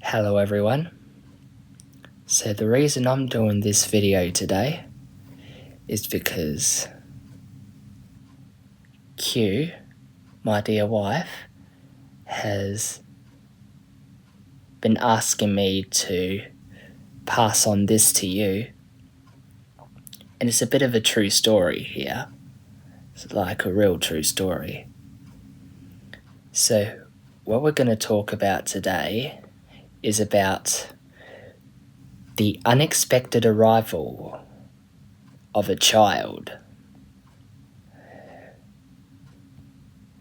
Hello everyone. So the reason I'm doing this video today is because Q, my dear wife, has been asking me to pass on this to you, and it's a bit of a true story here. It's like a real true story. So what we're going to talk about today is about the unexpected arrival of a child.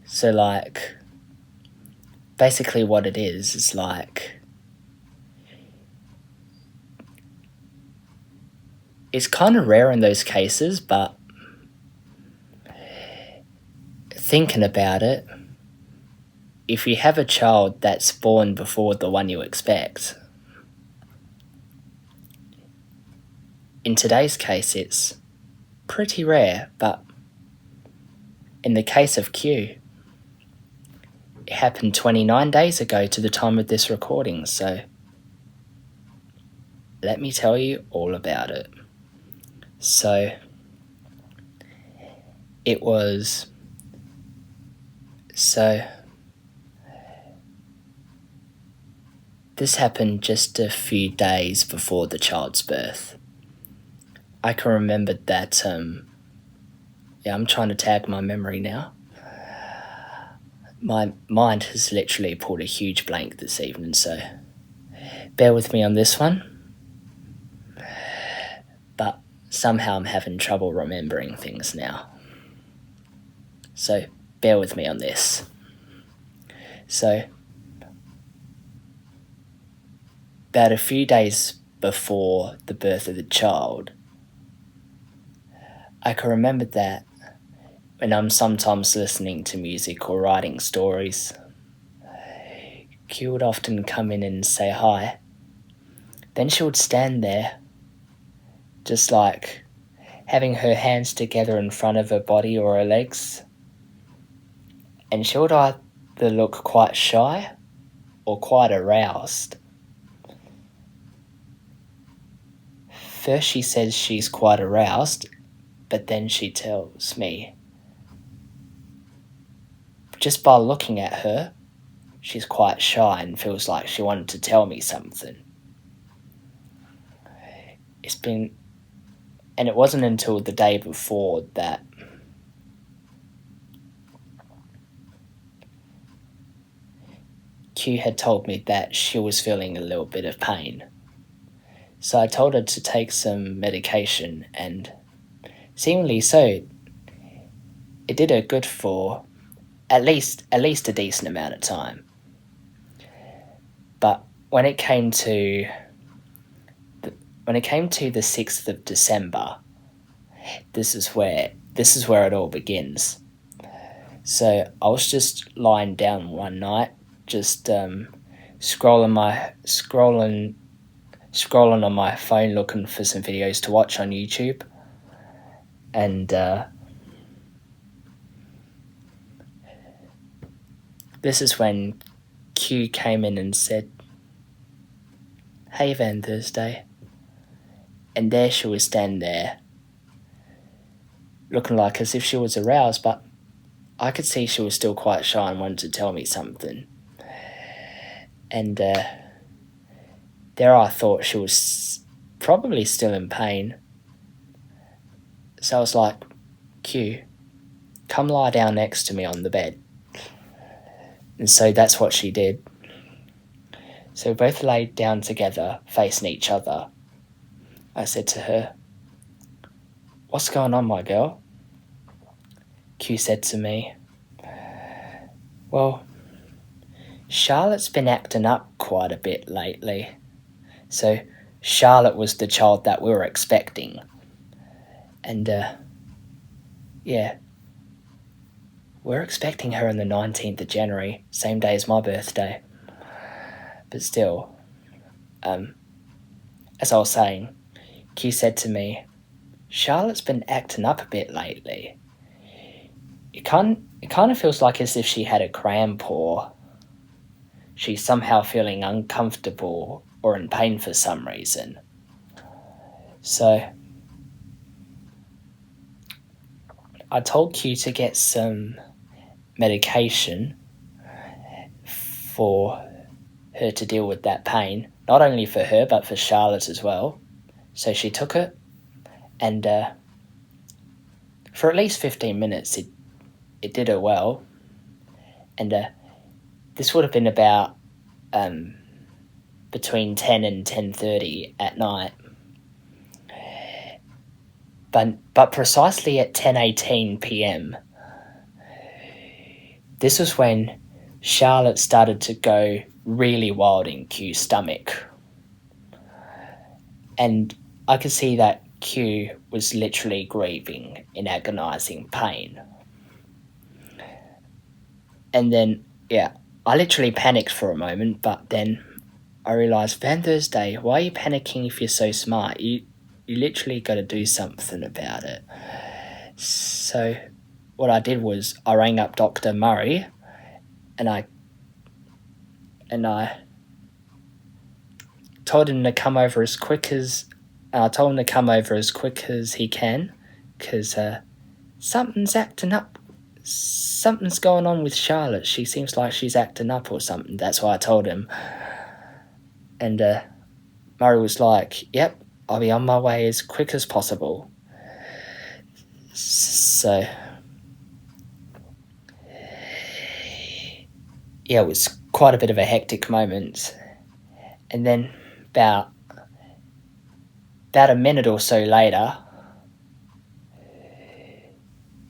So basically what it is it's kind of rare in those cases, but thinking about it, if you have a child that's born before the one you expect, in today's case it's pretty rare, but in the case of Q, it happened 29 days ago to the time of this recording, so let me tell you all about it. So this happened just a few days before the child's birth. I can remember that, I'm trying to tag my memory now. My mind has literally pulled a huge blank this evening, so bear with me on this one. But somehow I'm having trouble remembering things now. So bear with me on this. So about a few days before the birth of the child, I can remember that when I'm sometimes listening to music or writing stories, Q would often come in and say hi. Then she would stand there, just like having her hands together in front of her body or her legs, and she would either look quite shy or quite aroused. First she says she's quite aroused, but then she tells me, just by looking at her, she's quite shy and feels like she wanted to tell me something. And it wasn't until the day before that Q had told me that she was feeling a little bit of pain. So I told her to take some medication, and seemingly so, it did her good for at least a decent amount of time. But when it came to the 6th of December, this is where it all begins. So I was just lying down one night, just scrolling on my phone looking for some videos to watch on YouTube, and this is when Q came in and said, "Hey Van Thursday," and there she was standing there, looking like as if she was aroused, but I could see she was still quite shy and wanted to tell me something. And there I thought she was probably still in pain. So I was like, "Q, come lie down next to me on the bed." And so that's what she did. So we both laid down together, facing each other. I said to her, "What's going on, my girl?" Q said to me, "Well, Charlotte's been acting up quite a bit lately." So Charlotte was the child that we were expecting. And, yeah, we're expecting her on the 19th of January, same day as my birthday. But still, as I was saying, Q said to me, "Charlotte's been acting up a bit lately. It kind of feels like as if she had a cramp, or she's somehow feeling uncomfortable or in pain for some reason." So I told Q to get some medication for her to deal with that pain, not only for her but for Charlotte as well. So she took it, and for at least 15 minutes it did her well. And this would have been about between 10 and 10:30 at night. But precisely at 10:18 p.m, this was when Charlotte started to go really wild in Q's stomach. And I could see that Q was literally grieving in agonizing pain. And then, yeah, I literally panicked for a moment, but then I realised, Van Thursday, why are you panicking if you're so smart? You literally got to do something about it. So what I did was I rang up Dr. Murray, and I told him to come over as quick as he can, because something's acting up. Something's going on with Charlotte. She seems like she's acting up or something. That's why I told him. And Murray was like, "Yep, I'll be on my way as quick as possible." So, yeah, it was quite a bit of a hectic moment. And then about a minute or so later,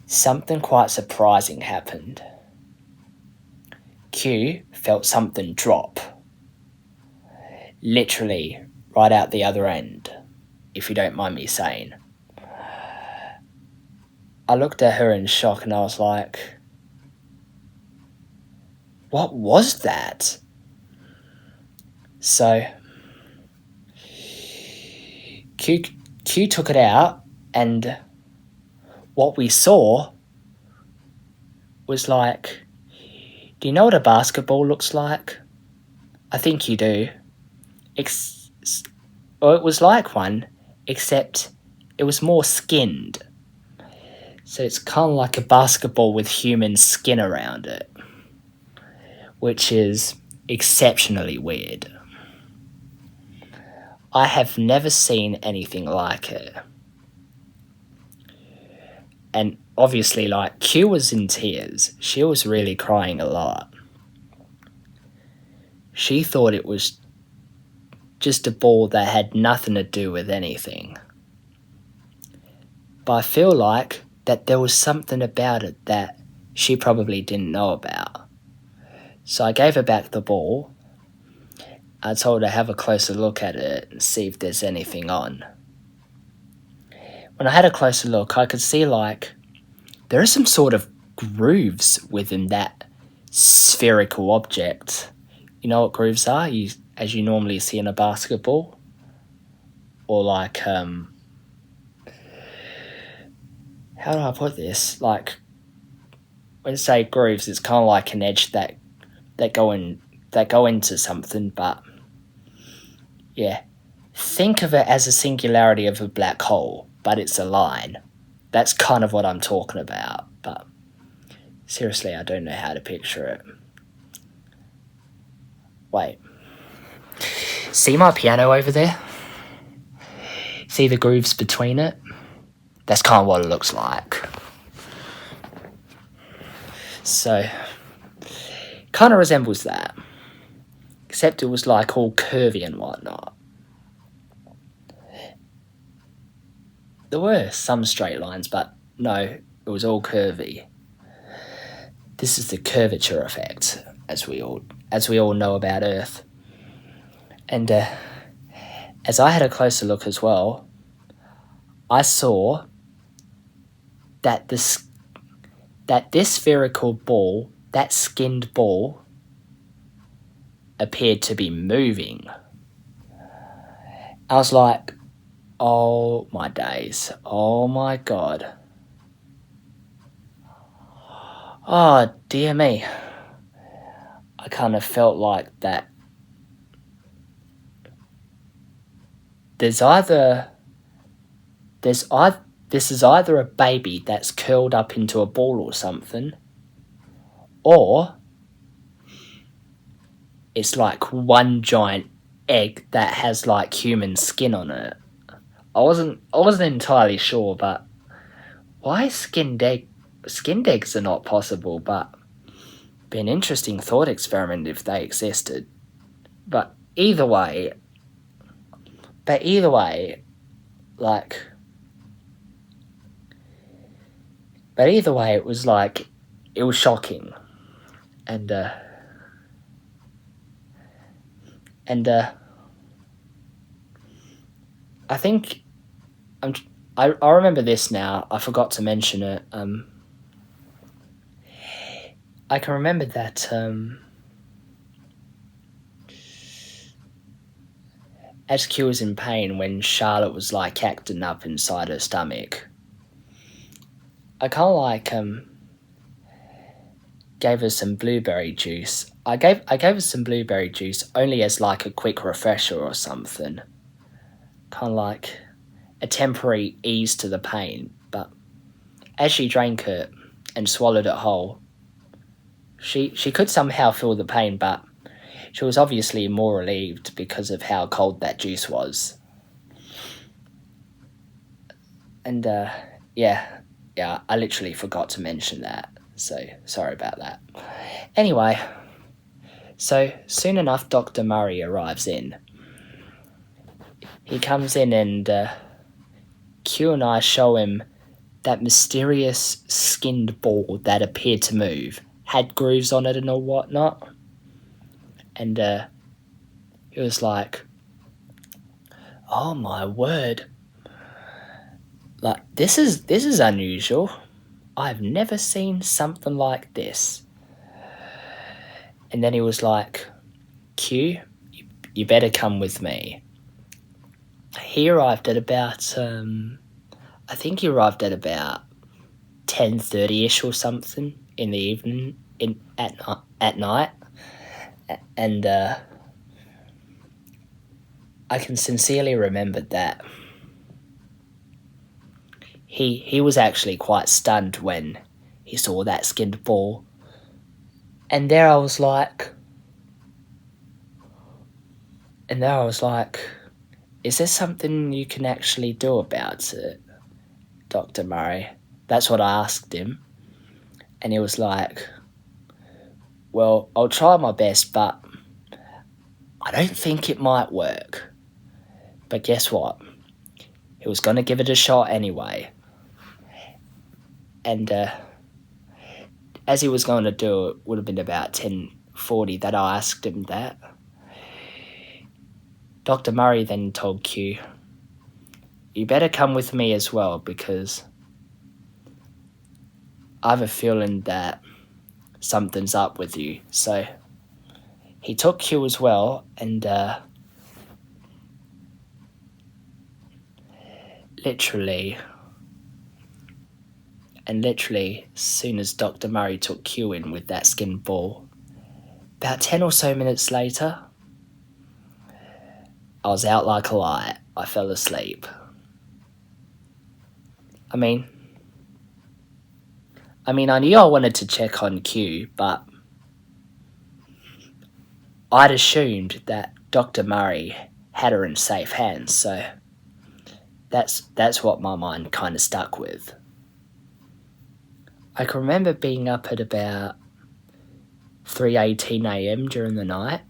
something quite surprising happened. Q felt something drop. Literally right out the other end, if you don't mind me saying. I looked at her in shock and I was like, "What was that?" So Q took it out, and what we saw was like, do you know what a basketball looks like? I think you do. Or it was like one, except it was more skinned. So it's kind of like a basketball with human skin around it, which is exceptionally weird. I have never seen anything like it. And obviously, like, Q was in tears. She was really crying a lot. She thought it was just a ball that had nothing to do with anything. But I feel like that there was something about it that she probably didn't know about. So I gave her back the ball. I told her to have a closer look at it and see if there's anything on. When I had a closer look, I could see, like, there are some sort of grooves within that spherical object. You know what grooves are? As you normally see in a basketball? Or like, how do I put this? Like, when I say grooves, it's kind of like an edge that go into something, but yeah. Think of it as a singularity of a black hole, but it's a line. That's kind of what I'm talking about, but seriously, I don't know how to picture it. Wait. See my piano over there? See the grooves between it? That's kind of what it looks like. So, kind of resembles that. except it was like all curvy and whatnot. There were some straight lines, but no, it was all curvy. This is the curvature effect, as we all know about Earth. And as I had a closer look as well, I saw that this spherical ball, that skinned ball, appeared to be moving. I was like, oh my days, oh my God. Oh dear me. I kind of felt like that. This is either a baby that's curled up into a ball or something, or it's like one giant egg that has like human skin on it. I wasn't entirely sure, but why skinned eggs are not possible, but be an interesting thought experiment if they existed. But either way, like, it was like, it was shocking. And I think I remember this now. I forgot to mention it. I can remember that as Q was in pain when Charlotte was like acting up inside her stomach. I kind of like gave her some blueberry juice. I gave her some blueberry juice only as like a quick refresher or something. Kind of like a temporary ease to the pain, but as she drank it and swallowed it whole, she could somehow feel the pain, but she was obviously more relieved because of how cold that juice was. And yeah, I literally forgot to mention that, so sorry about that. Anyway, so soon enough Dr. Murray arrives in. He comes in and Q and I show him that mysterious skinned ball that appeared to move, had grooves on it and all whatnot. And he was like, oh my word, like this is unusual. I've never seen something like this. And then he was like, Q, you better come with me. He arrived at about I think he arrived at about 10:30ish or something in the evening, at night, and I can sincerely remember that he was actually quite stunned when he saw that skinned ball, and there I was like, is there something you can actually do about it, Dr. Murray? That's what I asked him. And he was like, well, I'll try my best, but I don't think it might work. But guess what? He was going to give it a shot anyway. And as he was going to do it, would have been about 10:40 that I asked him that. Dr. Murray then told Q, you better come with me as well, because I have a feeling that something's up with you. So he took Q as well, and literally, as soon as Dr. Murray took Q in with that skinned ball, about 10 or so minutes later, I was out like a light. I fell asleep. I mean, I knew I wanted to check on Q, but I'd assumed that Dr. Murray had her in safe hands, so that's what my mind kind of stuck with. I can remember being up at about 3:18 a.m. during the night,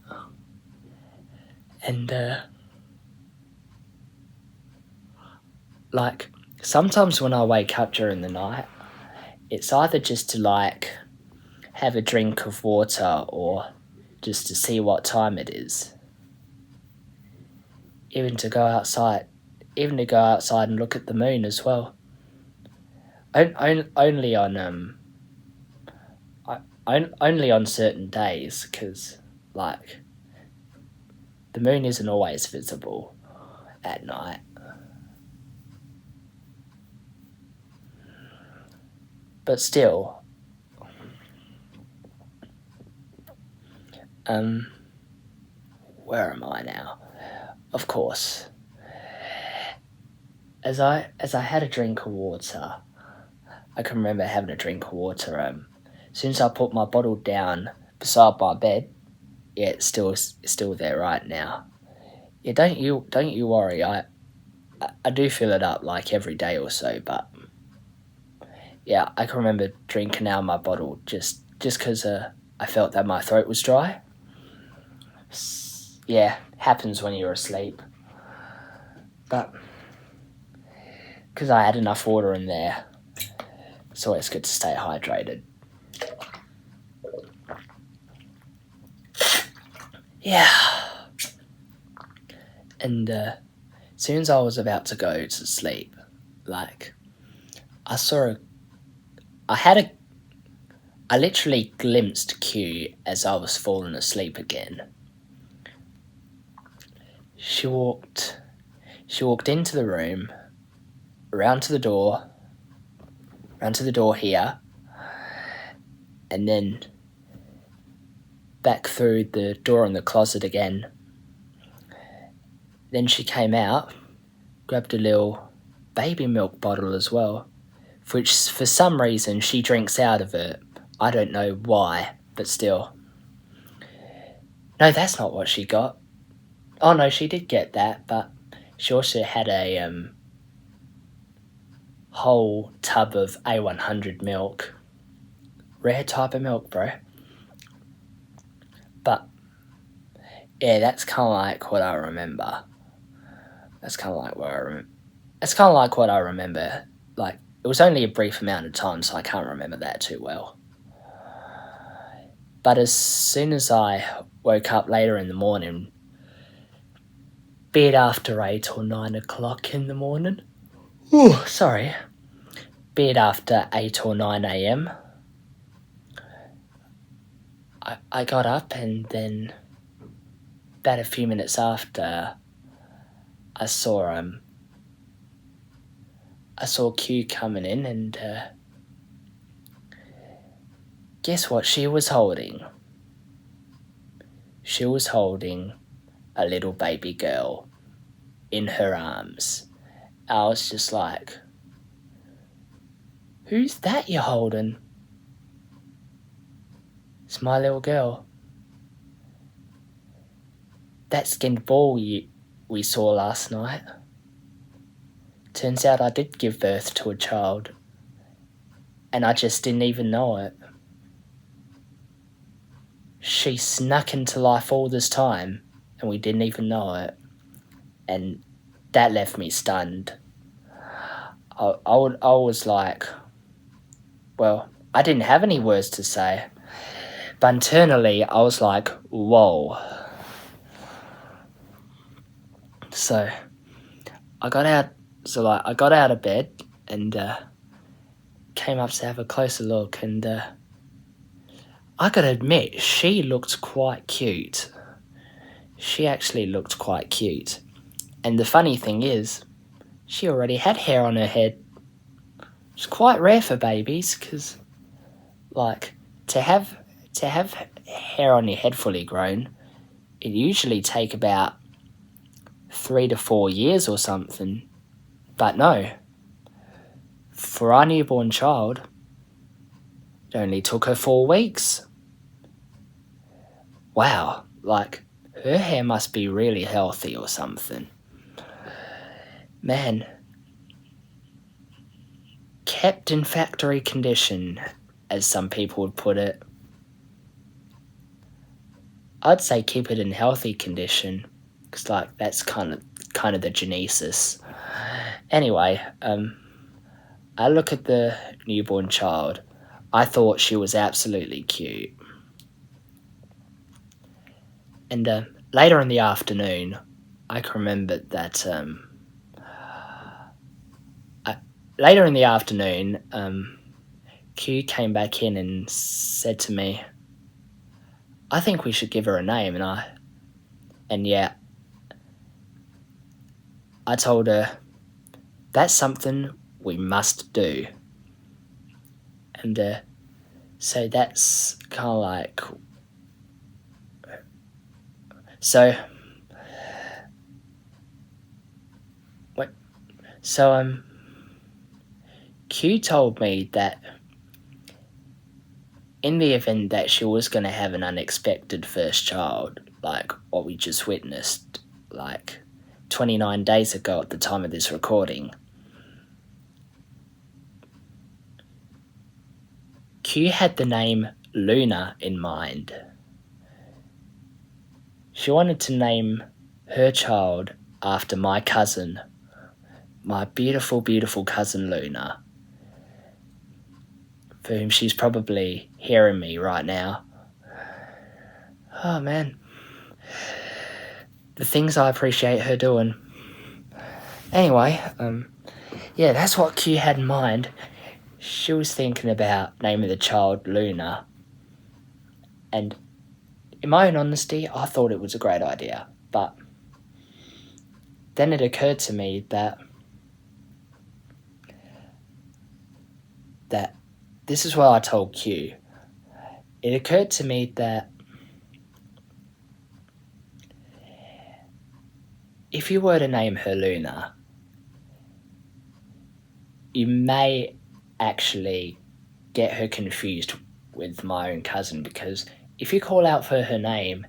And, like, sometimes when I wake up during the night, it's either just to, like, have a drink of water or just to see what time it is. Even to go outside and look at the moon as well. Only on only on certain days, because like the moon isn't always visible at night. But still, where am I now? Of course, as I had a drink of water, I can remember having a drink of water. As soon as I put my bottle down beside my bed, yeah, it's still there right now. Yeah, don't you worry. I do fill it up like every day or so, but yeah, I can remember drinking out of my bottle just because I felt that my throat was dry. Yeah, happens when you're asleep. But because I had enough water in there, it's always good to stay hydrated. Yeah. And as soon as I was about to go to sleep, like, I literally glimpsed Q as I was falling asleep again. She walked into the room, around to the door here, and then back through the door in the closet again. Then she came out, grabbed a little baby milk bottle as well, which for some reason she drinks out of it. I don't know why, but still. No, that's not what she got. Oh no, she did get that, but she also had a whole tub of A100 milk. Rare type of milk, bro. But yeah, that's kind of like what I remember. That's kind of like what I remember. Like, it was only a brief amount of time, so I can't remember that too well. But as soon as I woke up later in the morning, be it after 8 or 9 o'clock in the morning, be it after 8 or 9 a.m., I got up, and then about a few minutes after, I saw Q coming in, and guess what she was holding? She was holding a little baby girl in her arms. I was just like, who's that you're holding? It's my little girl. That skinned ball we saw last night. Turns out I did give birth to a child, and I just didn't even know it. She snuck into life all this time, and we didn't even know it. And that left me stunned. I was like, well, I didn't have any words to say, but internally I was like, whoa. So I got out of bed and came up to have a closer look, and I gotta admit, she looked quite cute. She actually looked quite cute. And the funny thing is, she already had hair on her head. It's quite rare for babies, because, like, to have hair on your head fully grown, it usually take about 3 to 4 years or something. But no, for our newborn child, it only took her 4 weeks. Wow, like, her hair must be really healthy or something. Man, kept in factory condition, as some people would put it. I'd say keep it in healthy condition. Because like that's kind of the genesis. Anyway, I look at the newborn child. I thought she was absolutely cute. And later in the afternoon, I can remember that. Later in the afternoon, Q came back in and said to me, "I think we should give her a name." And yeah, I told her that's something we must do. And so that's kind of like so. What? So Q told me that in the event that she was going to have an unexpected first child, like what we just witnessed, like 29 days ago at the time of this recording, Q had the name Luna in mind. She wanted to name her child after my cousin, my beautiful, beautiful cousin Luna, for whom she's probably hearing me right now. Oh man, the things I appreciate her doing. Anyway, yeah, that's what Q had in mind. She was thinking about naming the child Luna, and in my own honesty, I thought it was a great idea, but then it occurred to me that this is what I told Q. It occurred to me that if you were to name her Luna, you may actually get her confused with my own cousin, because if you call out for her name,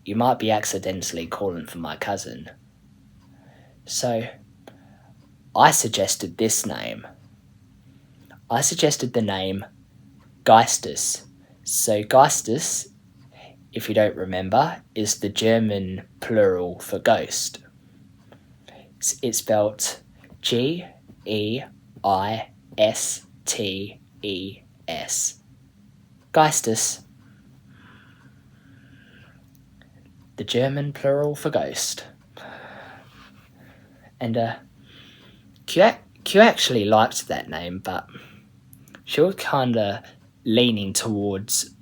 you might be accidentally calling for my cousin. So I suggested this name. I suggested the name Geistes. So Geistes, if you don't remember, is the German plural for ghost. It's spelled Geistes. Geistes. The German plural for ghost. And Q actually liked that name, but she was kind of leaning towards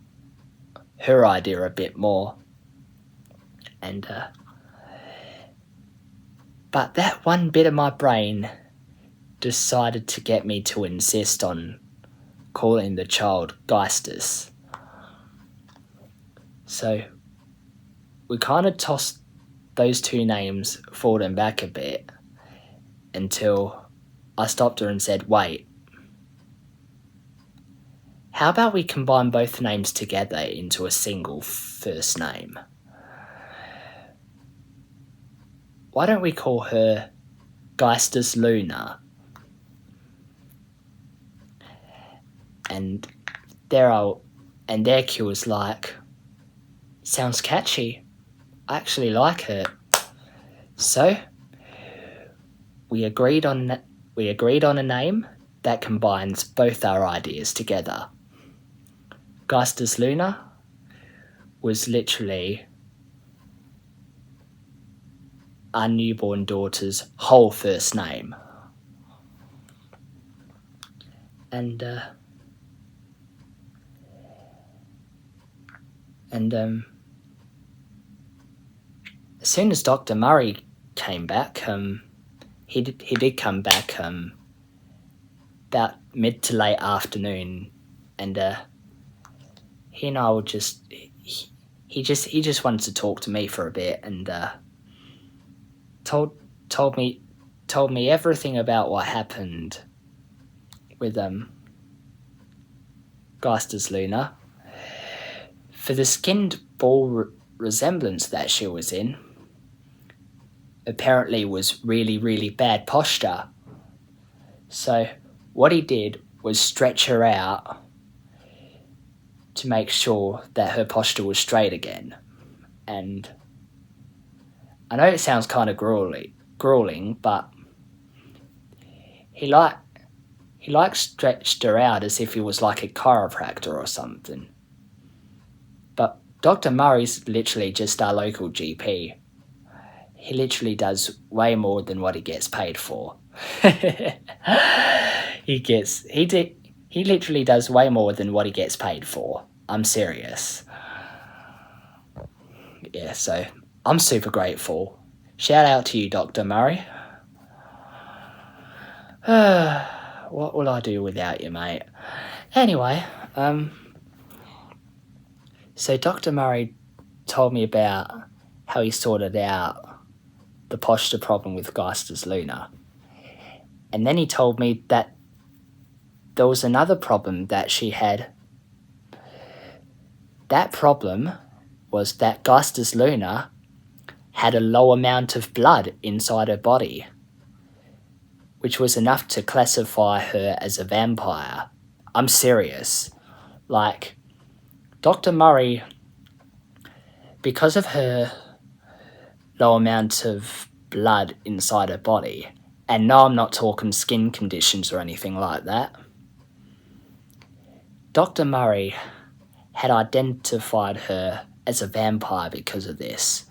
her idea a bit more. And but that one bit of my brain decided to get me to insist on calling the child Geistes. So we kind of tossed those two names forward and back a bit until I stopped her and said, "Wait, how about we combine both names together into a single first name? Why don't we call her Geistes-Luna?" And there Q was like, "Sounds catchy. I actually like it." So we agreed on a name that combines both our ideas together. Geistes-Luna was literally our newborn daughter's whole first name. And as soon as Dr. Murray came back, he did come back about mid to late afternoon, and he and I were he just wanted to talk to me for a bit, and told me everything about what happened with Geistes-Luna. For the skinned ball resemblance that she was in, apparently was really, really bad posture. So what he did was stretch her out to make sure that her posture was straight again. And I know it sounds kind of grueling, but he like stretched her out as if he was like a chiropractor or something. But Dr. Murray's literally just our local GP. He literally does way more than what he gets paid for. He literally does way more than what he gets paid for. I'm serious. Yeah, so I'm super grateful. Shout out to you, Dr. Murray. What will I do without you, mate? Anyway, so Dr. Murray told me about how he sorted out the posture problem with Geistes-Luna. And then he told me that there was another problem that she had. That problem was that Geistes-Luna had a low amount of blood inside her body, which was enough to classify her as a vampire. I'm serious. Like, Dr. Murray, because of her low amount of blood inside her body, and no, I'm not talking skin conditions or anything like that, Dr. Murray had identified her as a vampire because of this.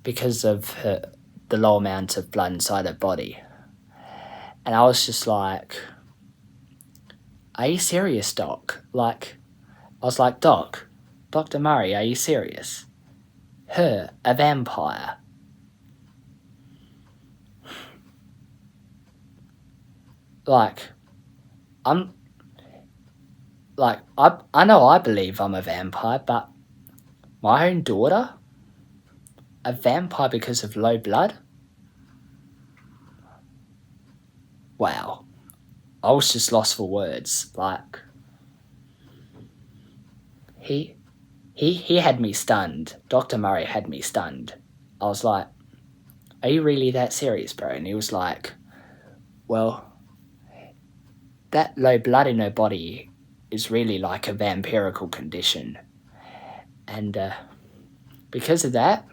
Because of the low amount of blood inside her body. And I was just like, are you serious, Doc? Like, I was like, Dr. Murray, are you serious? Her, a vampire. Like, I know I believe I'm a vampire, but my own daughter? A vampire because of low blood? Wow. I was just lost for words. Like, he had me stunned. Dr. Murray had me stunned. I was like, are you really that serious, bro? And he was like, well, that low blood in her body is really like a vampirical condition. And because of that,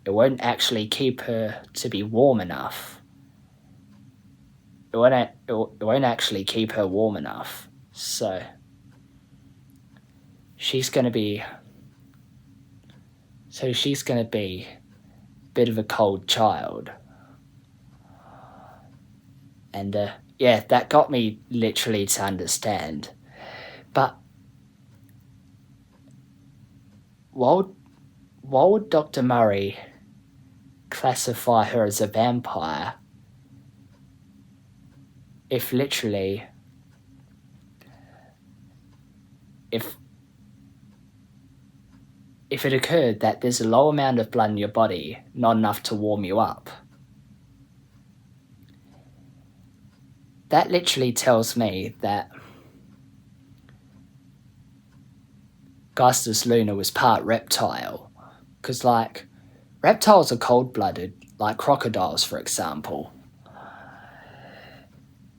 it won't actually keep her to be warm enough. It won't actually keep her warm enough. So she's going to be a bit of a cold child. And yeah, that got me literally to understand. But why would Dr. Murray classify her as a vampire if literally, if it occurred that there's a low amount of blood in your body, not enough to warm you up? That literally tells me that Geistes-Luna was part reptile. Because, like, reptiles are cold-blooded, like crocodiles, for example.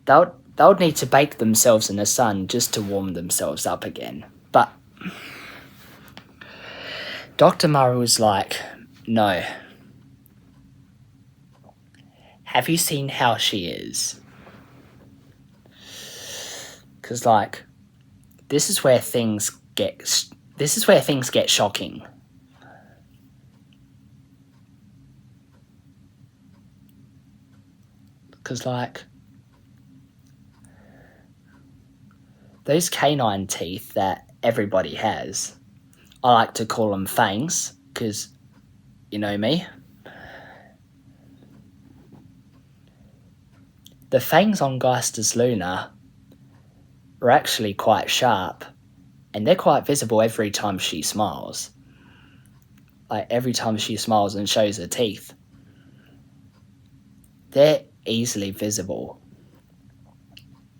They would need to bake themselves in the sun just to warm themselves up again. But Dr. Murray was like, no. Have you seen how she is? Because, like, this is where things get shocking. Because, like, those canine teeth that everybody has, I like to call them fangs, because you know me. The fangs on Geistes-Luna are actually quite sharp, and they're quite visible every time she smiles. Like, every time she smiles and shows her teeth, they're easily visible.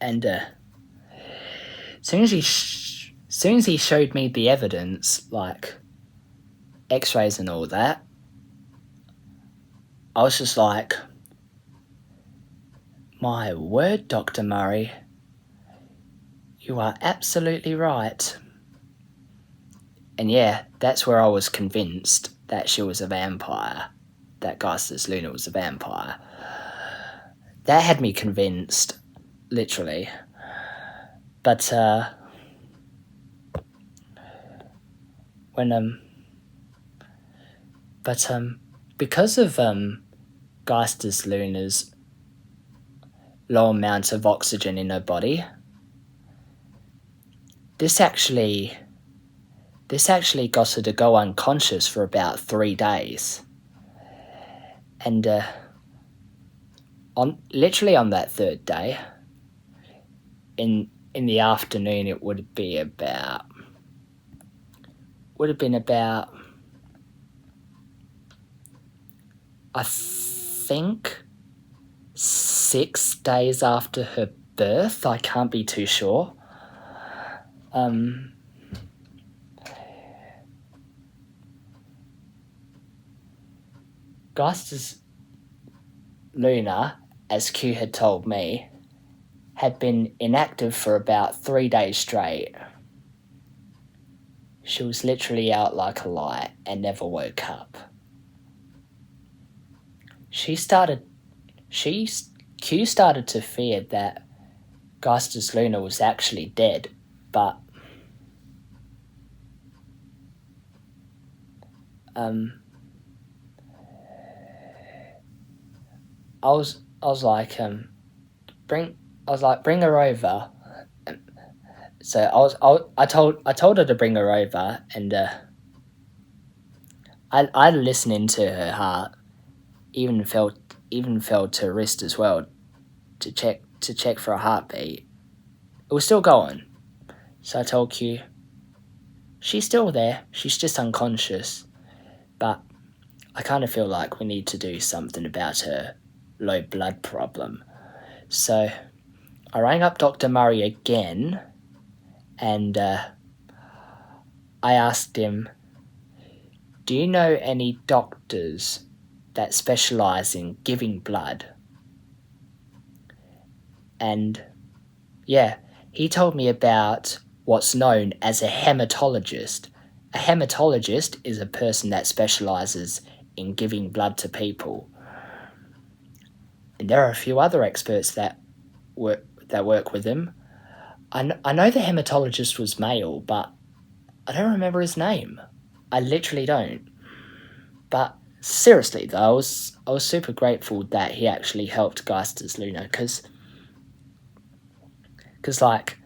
And as soon as he showed me the evidence, like x-rays and all that, I was just like, my word, Dr. Murray, you are absolutely right. And yeah, that's where I was convinced that she was a vampire, that Geistes-Luna was a vampire. That had me convinced, literally. But because of Geistes-Luna's low amount of oxygen in her body, this actually got her to go unconscious for about 3 days. And on that third day, in the afternoon, it would have been about I think 6 days after her birth. I can't be too sure. Geistes-Luna, as Q had told me, had been inactive for about 3 days straight. She was literally out like a light and never woke up. Q started to fear that Geistes-Luna was actually dead, but I was like, bring her over. So I told her to bring her over, and I listened into her heart, even felt her wrist as well, to check for a heartbeat. It was still going. So I told Q, she's still there, she's just unconscious, but I kind of feel like we need to do something about her low blood problem. So I rang up Dr. Murray again, and I asked him, do you know any doctors that specialise in giving blood? And yeah, he told me about what's known as a hematologist. A hematologist is a person that specialises in giving blood to people. And there are a few other experts that work with him. I know the hematologist was male, but I don't remember his name. I literally don't. But seriously, though, I was super grateful that he actually helped Geistes-Luna, because like,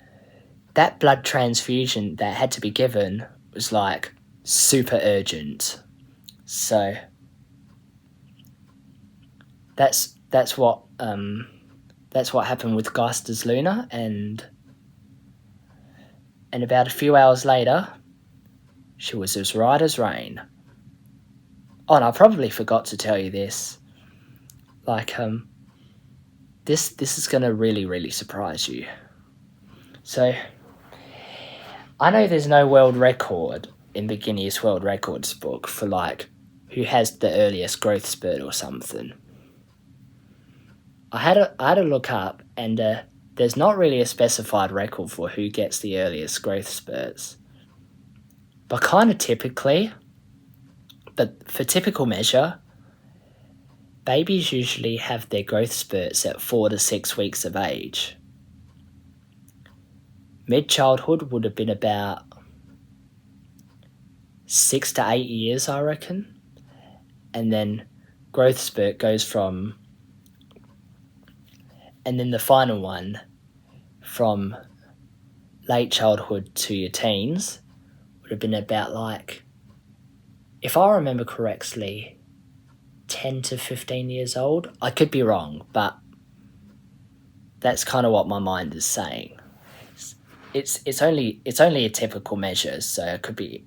that blood transfusion that had to be given was like super urgent. So that's what happened with Geistes-Luna, and about a few hours later, she was as right as rain. Oh, and I probably forgot to tell you this. Like, this is gonna really, really surprise you. So, I know there's no world record in the Guinness World Records book for, like, who has the earliest growth spurt or something. I had a look up, and there's not really a specified record for who gets the earliest growth spurts. But kind of typically, but for typical measure, babies usually have their growth spurts at 4 to 6 weeks of age. Mid-childhood would have been about 6 to 8 years, I reckon. And then growth spurt goes from, and then the final one, from late childhood to your teens, would have been about, like, if I remember correctly, 10 to 15 years old. I could be wrong, but that's kind of what my mind is saying. It's only a typical measure, so it could be.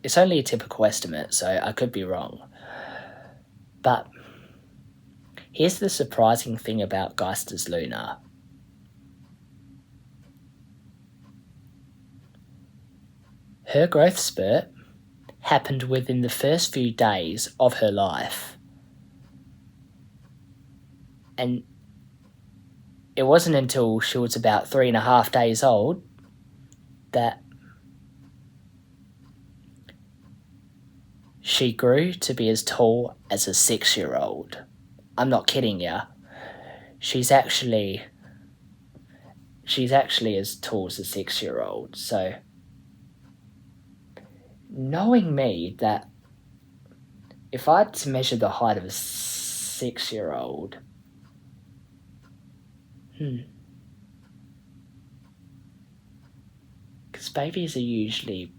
It's only a typical estimate, so I could be wrong. But here's the surprising thing about Geistes-Luna. Her growth spurt happened within the first few days of her life. And it wasn't until she was about 3.5 days old that She grew to be as tall as a 6-year-old. I'm not kidding ya. She's actually as tall as a 6-year-old. So, knowing me, that if I had to measure the height of a 6-year-old, because babies are usually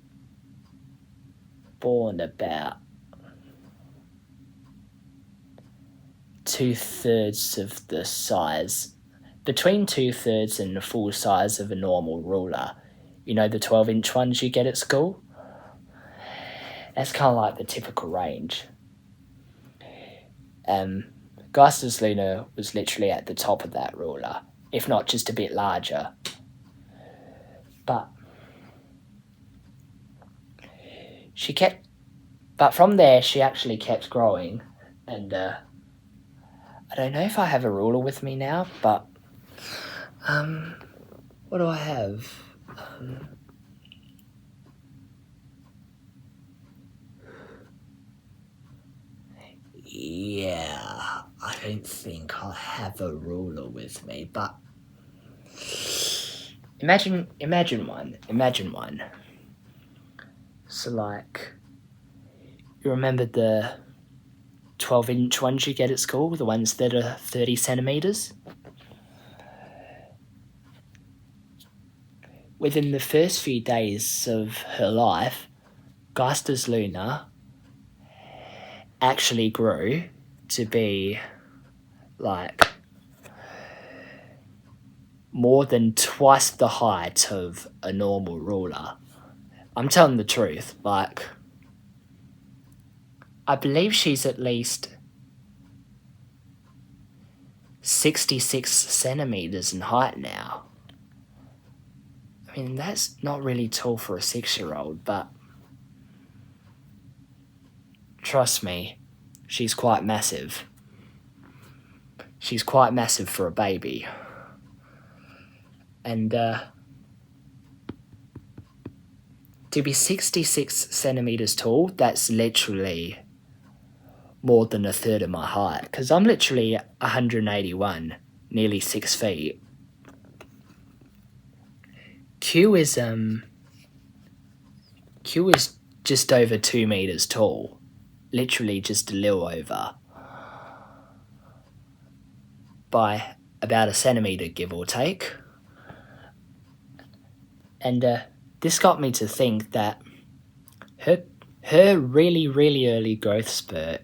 born about 2/3 of the size, between 2/3 and the full size of a normal ruler. You know, the 12-inch ones you get at school? That's kind of like the typical range. Geistes-Luna was literally at the top of that ruler, if not just a bit larger. But from there, she actually kept growing, and I don't know if I have a ruler with me now, but what do I have? Yeah, I don't think I have a ruler with me, but imagine one. So, like, you remember the 12-inch ones you get at school, the ones that are 30 centimeters? Within the first few days of her life, Geistes-Luna actually grew to be, like, more than twice the height of a normal ruler. I'm telling the truth. Like, I believe she's at least 66 centimeters in height now. I mean, that's not really tall for a 6-year-old, but trust me, she's quite massive. She's quite massive for a baby. And to be 66 centimeters tall, that's literally more than a third of my height, because I'm literally 181, nearly 6 feet. Q is just over 2 meters tall, literally just a little over, by about a centimeter, give or take. And this got me to think that her really, really early growth spurt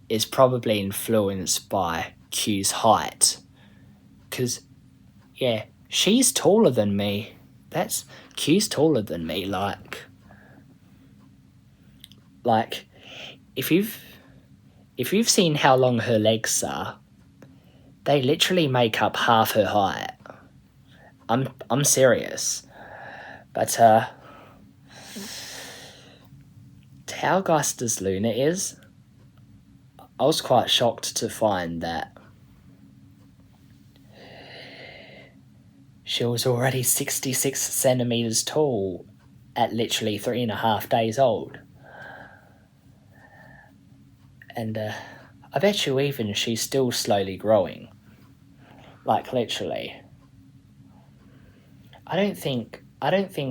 is probably influenced by Q's height. Because, yeah, she's taller than me. Q's taller than me. Like, if you've seen how long her legs are, they literally make up half her height. I'm serious. But how Geistes-Luna is, I was quite shocked to find that she was already 66 centimeters tall at literally 3.5 days old. And I bet you even she's still slowly growing. Like, literally. I don't think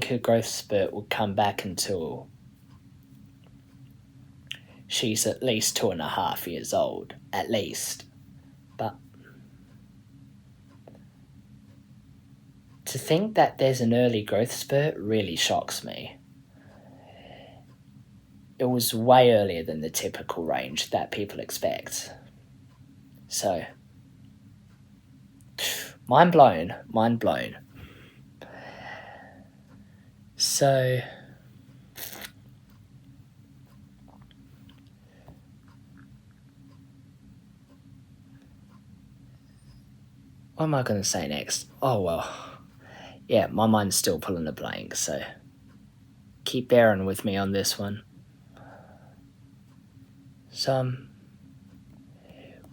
her growth spurt will come back until she's at least 2.5 years old, at least. But to think that there's an early growth spurt really shocks me. It was way earlier than the typical range that people expect. So, mind blown. So, what am I going to say next? Oh, well. Yeah, my mind's still pulling a blank, so keep bearing with me on this one. So,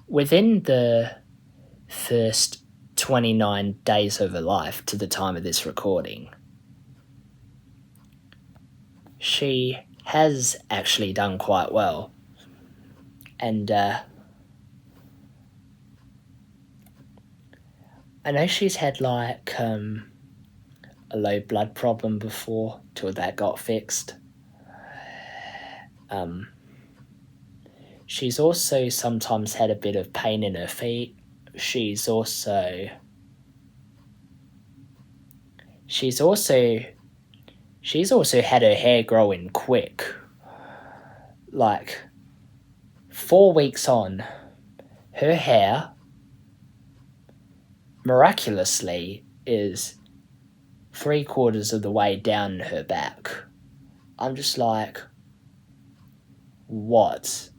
within the first 29 days of her life to the time of this recording, she has actually done quite well. And I know she's had like a low blood problem before till that got fixed. She's also sometimes had a bit of pain in her feet. She's also had her hair growing quick. Like 4 weeks on, her hair miraculously is 3/4 of the way down her back. I'm just like, what?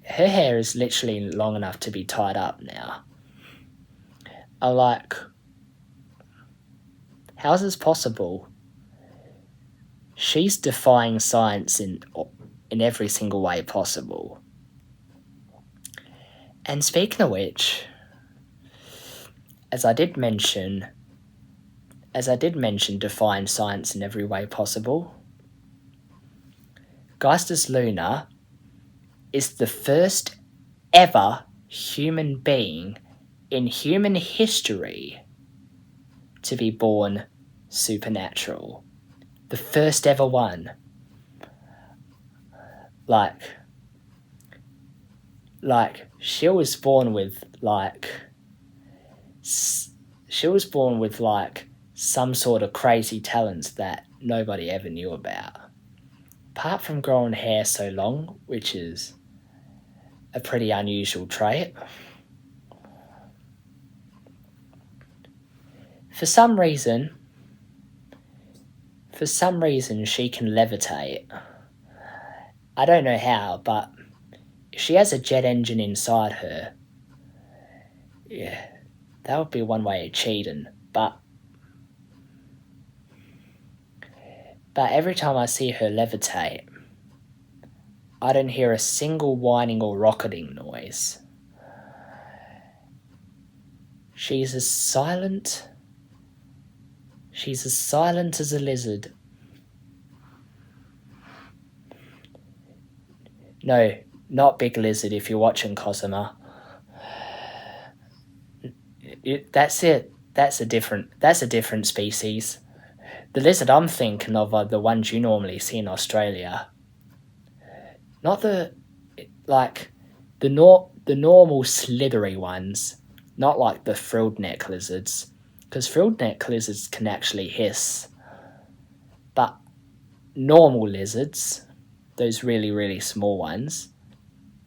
Her hair is literally long enough to be tied up now. I'm like, how is this possible? She's defying science in every single way possible. And speaking of which, as I did mention defying science in every way possible, Geistes-Luna is the first ever human being in human history to be born supernatural. The first ever one. Like she was born with some sort of crazy talents that nobody ever knew about. Apart from growing hair so long, which is a pretty unusual trait. For some reason she can levitate. I don't know how, but she has a jet engine inside her. Yeah, that would be one way of cheating, but every time I see her levitate, I don't hear a single whining or rocketing noise. She's as silent as a lizard. No, not Big Lizard if you're watching, Cosima. That's it. That's a different species. The lizard I'm thinking of are the ones you normally see in Australia. Not the normal slithery ones, not like the frilled neck lizards, because frilled neck lizards can actually hiss. But normal lizards, those really, really small ones,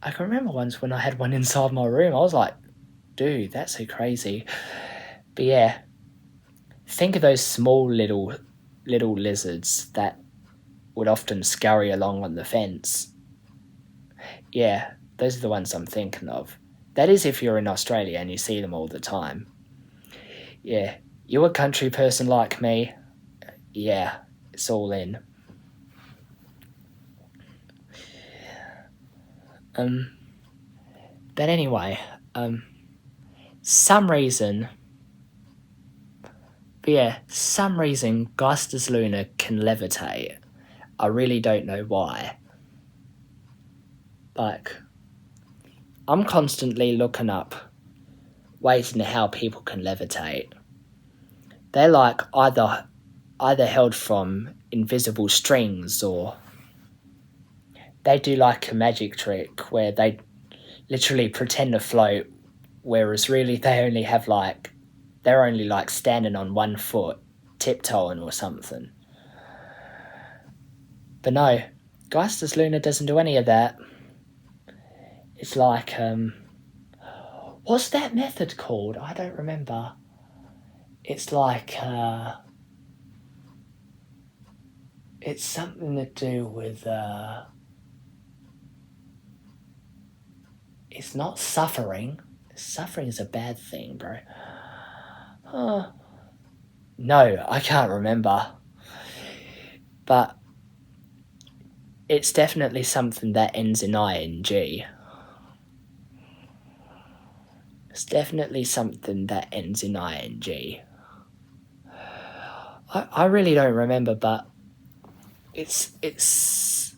I can remember once when I had one inside my room, I was like, dude, that's so crazy. But yeah, think of those small little lizards that would often scurry along on the fence. Yeah, those are the ones I'm thinking of. That is if you're in Australia and you see them all the time. Yeah, you a country person like me? Yeah, it's all in. But anyway, some reason Geistes-Luna can levitate. I really don't know why. Like, I'm constantly looking up ways into how people can levitate. They're like either held from invisible strings, or they do like a magic trick where they literally pretend to float, whereas really they're only standing on one foot, tiptoeing or something. But no, Geistes-Luna doesn't do any of that. It's like, what's that method called? I don't remember. It's like, it's something to do with, it's not suffering. Suffering is a bad thing, bro. No, I can't remember. But it's definitely something that ends in ing. It's definitely something that ends in ing. I really don't remember, but it's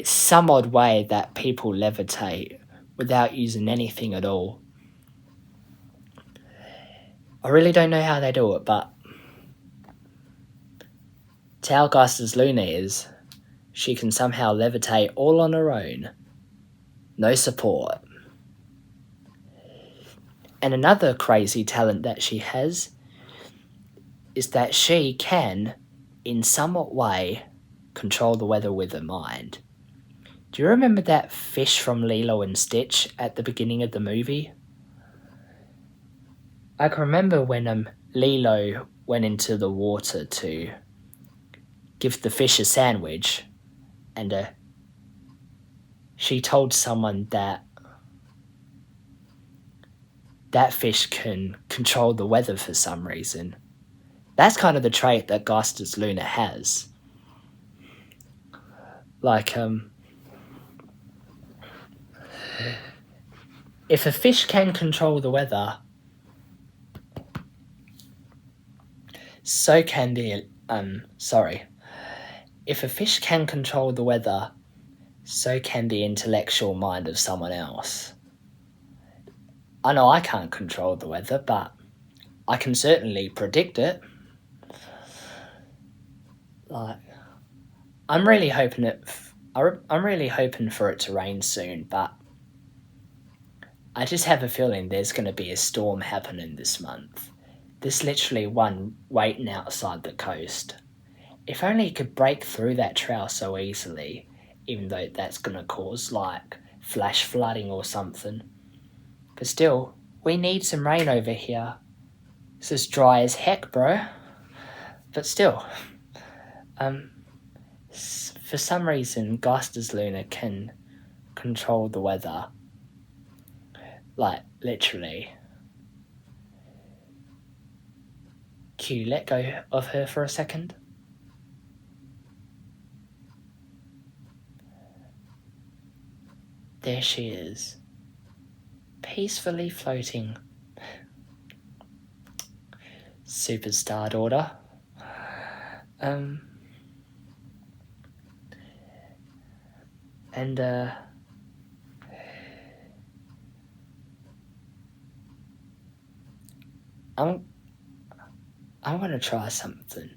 some odd way that people levitate without using anything at all. I really don't know how they do it, but how Geistes-Luna is, she can somehow levitate all on her own. No support. And another crazy talent that she has is that she can, in somewhat way, control the weather with her mind. Do you remember that fish from Lilo and Stitch at the beginning of the movie? I can remember when Lilo went into the water to give the fish a sandwich, and she told someone that that fish can control the weather for some reason. That's kind of the trait that Geistes-Luna has. Like, if a fish can control the weather, so can the, if a fish can control the weather, so can the intellectual mind of someone else. I know I can't control the weather, but I can certainly predict it. Like, I'm really hoping for it to rain soon, but I just have a feeling there's going to be a storm happening this month. There's literally one waiting outside the coast. If only it could break through that trail so easily, even though that's going to cause, like, flash flooding or something. But still, we need some rain over here. This is dry as heck, bro. But still, for some reason, Geistes-Luna can control the weather. Like, literally. Q, let go of her for a second. There she is, peacefully floating. Superstar daughter. I'm gonna try something.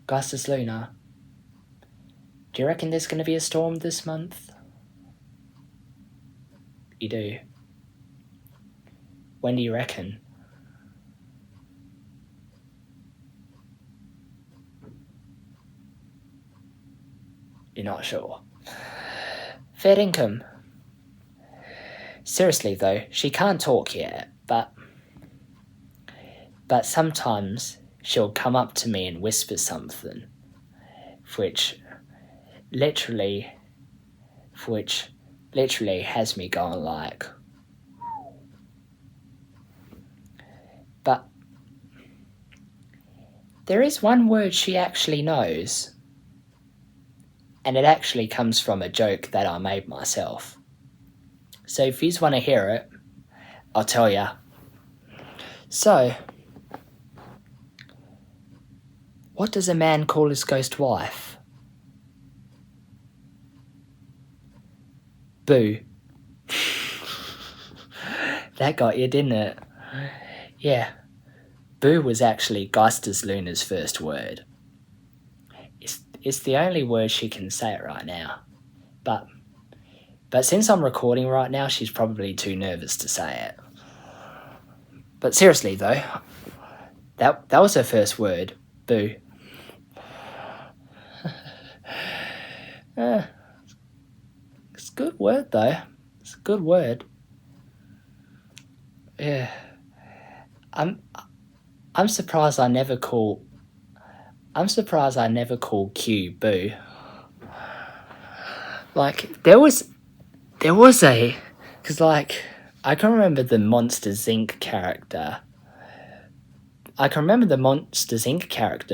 Geistes-Luna, do you reckon there's gonna be a storm this month? You do? When do you reckon? You're not sure. Fair income. Seriously though, she can't talk yet, but sometimes she'll come up to me and whisper something, which literally has me going like. But there is one word she actually knows, and it actually comes from a joke that I made myself. So if you want to hear it, I'll tell ya. So, what does a man call his ghost wife? Boo. That got you, didn't it? Yeah. Boo was actually Geistes-Luna's first word. It's the only word she can say it right now. But since I'm recording right now, she's probably too nervous to say it. But seriously though, that was her first word. Boo. It's a good word though. It's a good word. Yeah. I'm surprised I never call Q Boo. Like, there was because, like, I can remember the Monsters Inc. character.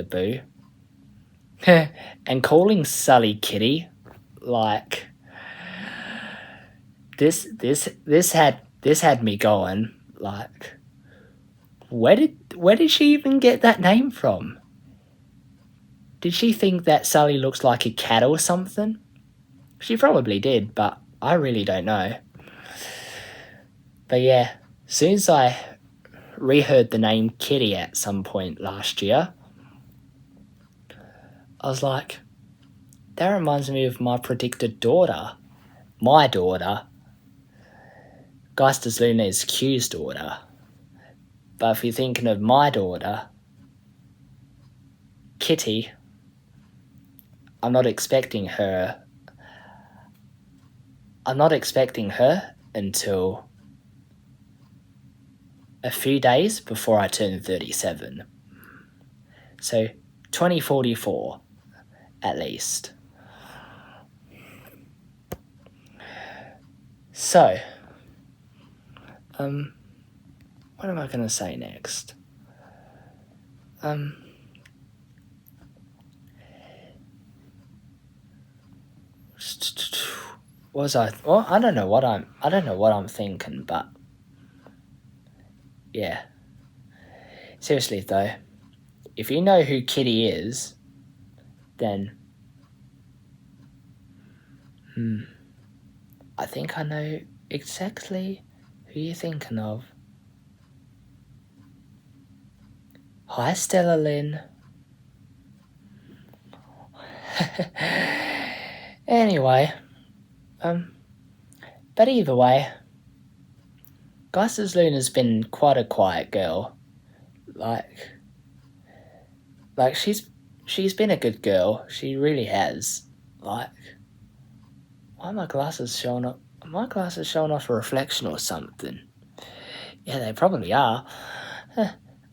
Boo. And calling Sully Kitty, like, this had me going, like, Where did she even get that name from? Did she think that Sally looks like a cat or something? She probably did, but I really don't know. But yeah, as soon as I reheard the name Kitty at some point last year, I was like, that reminds me of my predicted daughter. My daughter. Geistes-Luna is Q's daughter. But if you're thinking of my daughter, Kitty, I'm not expecting her until a few days before I turn 37. So 2044, at least. So, what am I going to say next? I don't know what I'm thinking, but yeah. Seriously though, if you know who Kitty is, then I think I know exactly who you're thinking of. Hi, Stella Lynn. Anyway, but either way, Geistes-Luna's been quite a quiet girl. Like she's been a good girl. She really has. Like, why are my glasses showing up? Are my glasses showing off a reflection or something? Yeah, they probably are.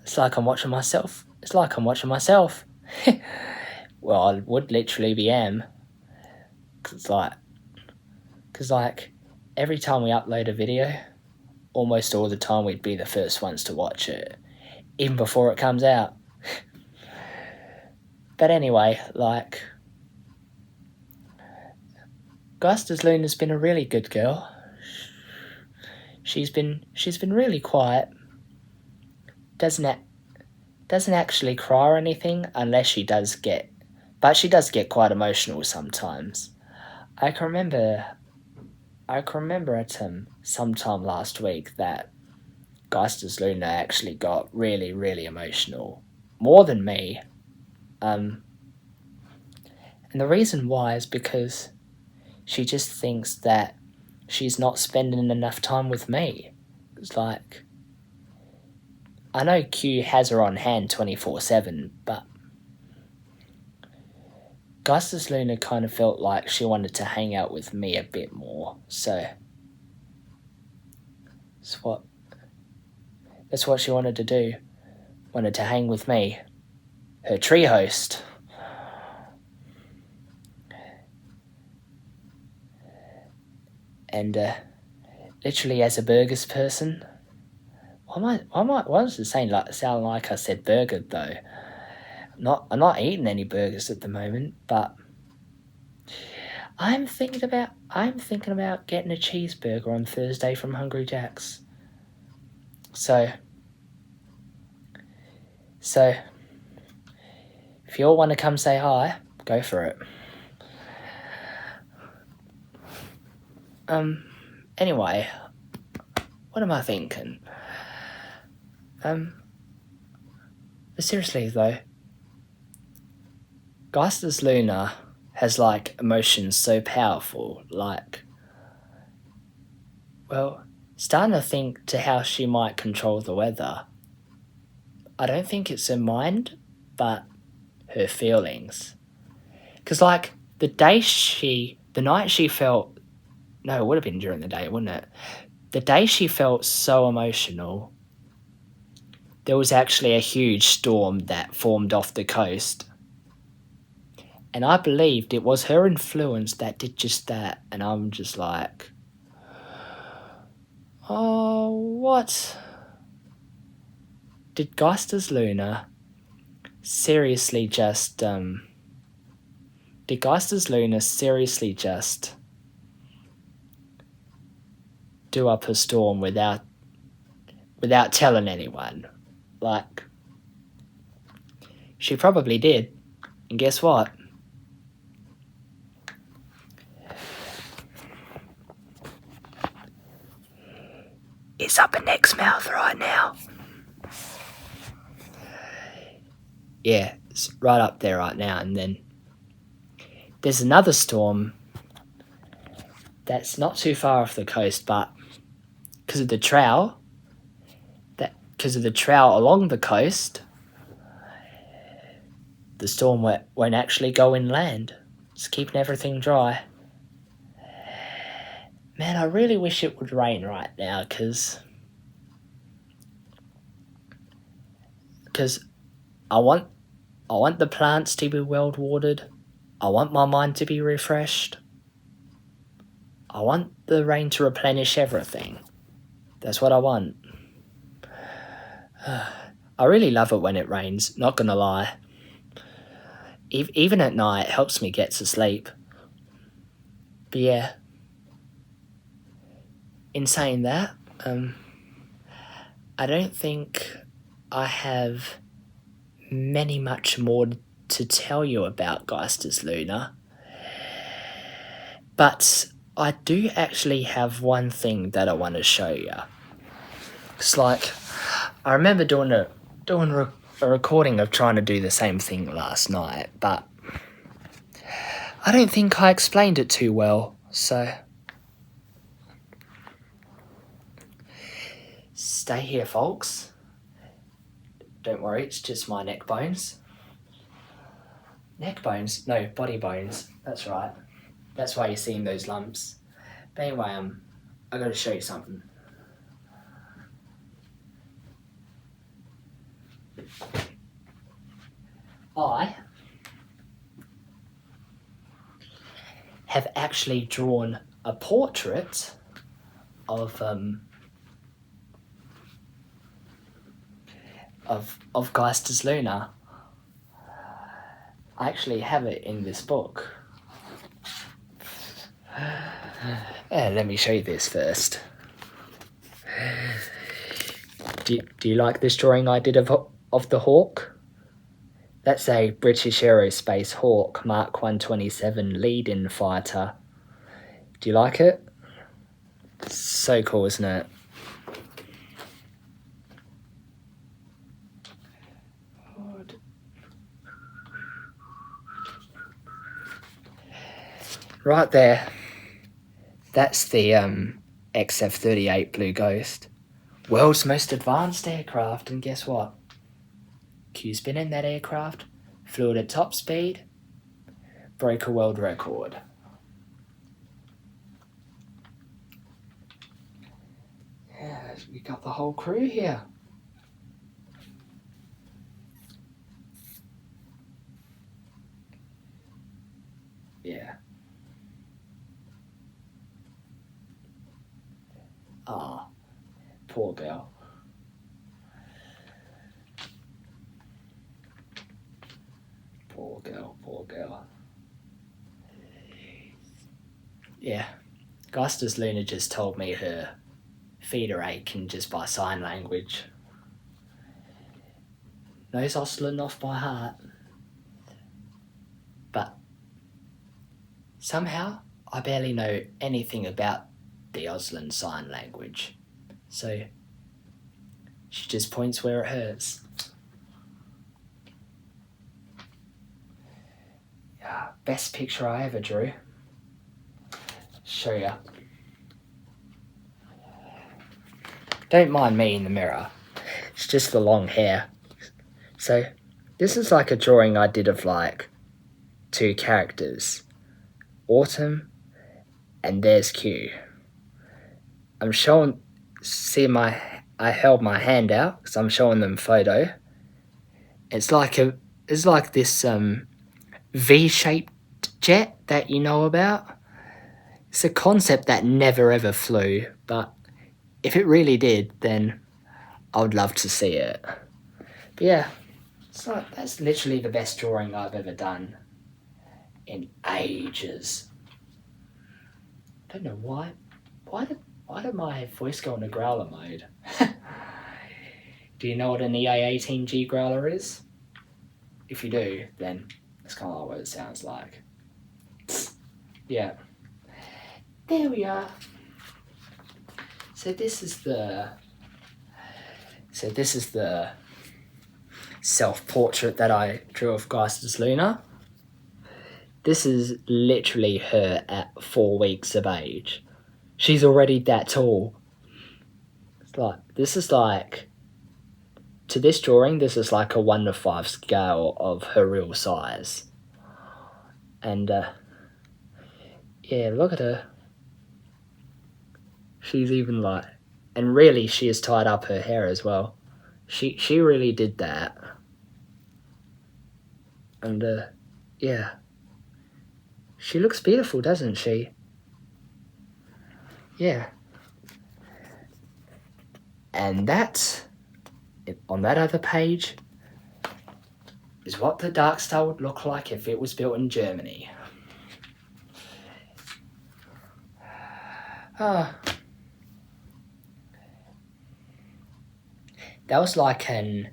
It's like I'm watching myself. Well, I would literally be am. Cause like, every time we upload a video, almost all the time we'd be the first ones to watch it, even before it comes out. But anyway, like, Geistes-Luna's been a really good girl. She's been really quiet. Doesn't actually cry or anything unless she does get quite emotional sometimes. I can remember at sometime last week that Geistes-Luna actually got really, really emotional, more than me. And the reason why is because she just thinks that she's not spending enough time with me. It's like, I know Q has her on hand 24/7, but Geistes-Luna kind of felt like she wanted to hang out with me a bit more, so that's what she wanted to do. Wanted to hang with me, her tree host. And literally, as a burgers person, why was it sound like I said burger though? I'm not eating any burgers at the moment, but I'm thinking about getting a cheeseburger on Thursday from Hungry Jack's. So if you all want to come say hi, go for it. Anyway, what am I thinking? But seriously though, Geistes-Luna has like emotions so powerful, like, well, starting to think to how she might control the weather. I don't think it's her mind, but her feelings. Because like the night she felt, no, it would have been during the day, wouldn't it? The day she felt so emotional, there was actually a huge storm that formed off the coast. And I believed it was her influence that did just that. And I'm just like, oh, what? Did Geistes-Luna seriously just do up a storm without telling anyone? Like, she probably did. And guess what? It's up her neck's mouth right now. Yeah, it's right up there right now. And then there's another storm that's not too far off the coast, but because of the trowel along the coast, the storm won't actually go inland. It's keeping everything dry. Man, I really wish it would rain right now, because I want the plants to be well watered. I want my mind to be refreshed. I want the rain to replenish everything. That's what I want. I really love it when it rains, not gonna lie. Even at night, it helps me get to sleep. But yeah, in saying that, I don't think I have much more to tell you about Geistes-Luna. But I do actually have one thing that I want to show you. It's like, I remember doing a recording of trying to do the same thing last night, but I don't think I explained it too well, so stay here, folks. Don't worry, it's just my neck bones. Neck bones? No, body bones. That's right. That's why you're seeing those lumps. But anyway, I gotta show you something. I have actually drawn a portrait of Geistes-Luna. I actually have it in this book. Let me show you this first. Do you like this drawing I did of the Hawk? That's a British Aerospace Hawk Mark 127 lead-in fighter. Do you like it? So cool, isn't it? Right there. That's the XF-38 Blue Ghost. World's most advanced aircraft, and guess what? Q's been in that aircraft, flew it at top speed, broke a world record. Yeah, we got the whole crew here. Yeah. Ah, poor girl. Poor girl. Yeah, Geistes-Luna just told me her feet are aching just by sign language. Knows Oslan off by heart. But somehow I barely know anything about the Oslan sign language. So she just points where it hurts. Yeah, best picture I ever drew. Show ya. Don't mind me in the mirror. It's just the long hair. So this is like a drawing I did of like two characters. Autumn and there's Q. I'm showing, I held my hand out because I'm showing them photo. It's like this V-shaped jet that you know about. It's a concept that never ever flew, but if it really did, then I would love to see it. But yeah, that's literally the best drawing I've ever done in ages. I don't know why. Why did my voice go into growler mode? Do you know what an EA18G growler is? If you do, then that's kind of like what it sounds like. Yeah. There we are. So this is the self-portrait that I drew of Geistes-Luna. This is literally her at 4 weeks of age. She's already that tall. This is like, to this drawing, this is like a 1:5 scale of her real size. And yeah, look at her. She's even like, and really she has tied up her hair as well. She really did that. And yeah. She looks beautiful, doesn't she? Yeah. And that, on that other page, is what the Dark Star would look like if it was built in Germany. That was like an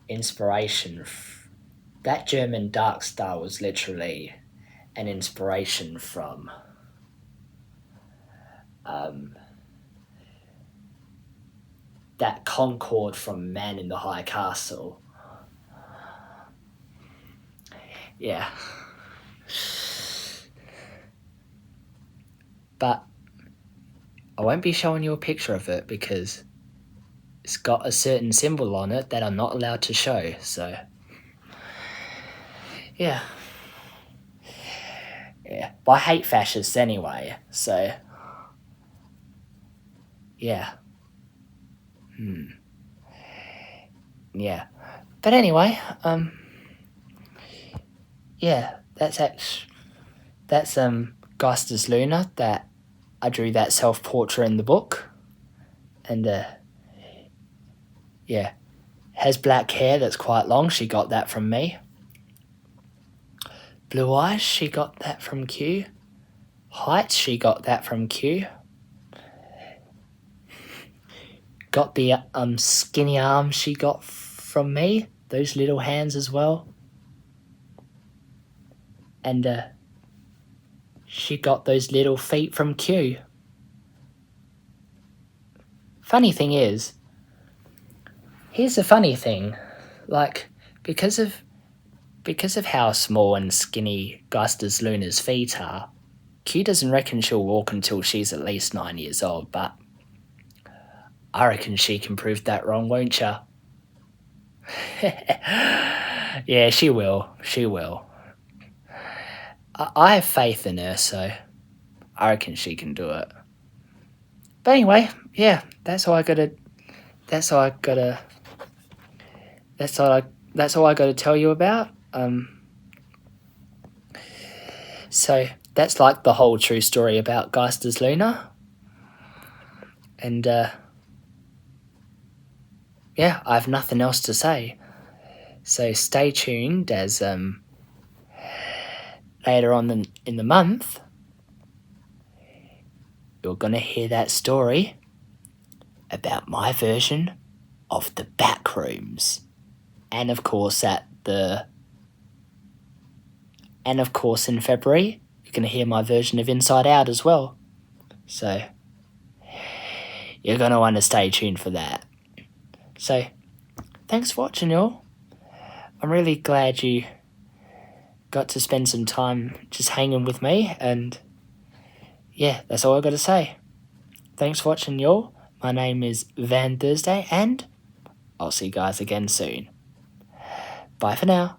inspiration. That German Dark Star was literally an inspiration from that Concorde from Man in the High Castle. Yeah. But I won't be showing you a picture of it because it's got a certain symbol on it that I'm not allowed to show, so yeah. Yeah, but I hate fascists anyway, so yeah. Yeah. But anyway, yeah, that's Geistes-Luna that I drew that self-portrait in the book. And yeah, has black hair that's quite long. She got that from me. Blue eyes, she got that from Q. Height, she got that from Q. Got the skinny arms she got from me. Those little hands as well. And she got those little feet from Q. Funny thing is, here's the funny thing, like, because of how small and skinny Geistes-Luna's feet are, Q doesn't reckon she'll walk until she's at least 9 years old, but I reckon she can prove that wrong, won't ya? Yeah, she will. She will. I have faith in her, so I reckon she can do it. But anyway, yeah, that's all I gotta tell you about. So that's like the whole true story about Geistes-Luna. And yeah, I have nothing else to say. So stay tuned as later on in the month, you're going to hear that story about my version of the back rooms. And of course in February, you're going to hear my version of Inside Out as well. So you're going to want to stay tuned for that. So thanks for watching, y'all. I'm really glad you got to spend some time just hanging with me, and yeah, that's all I got to say. Thanks for watching, y'all. My name is Van Thursday, and I'll see you guys again soon. Bye for now.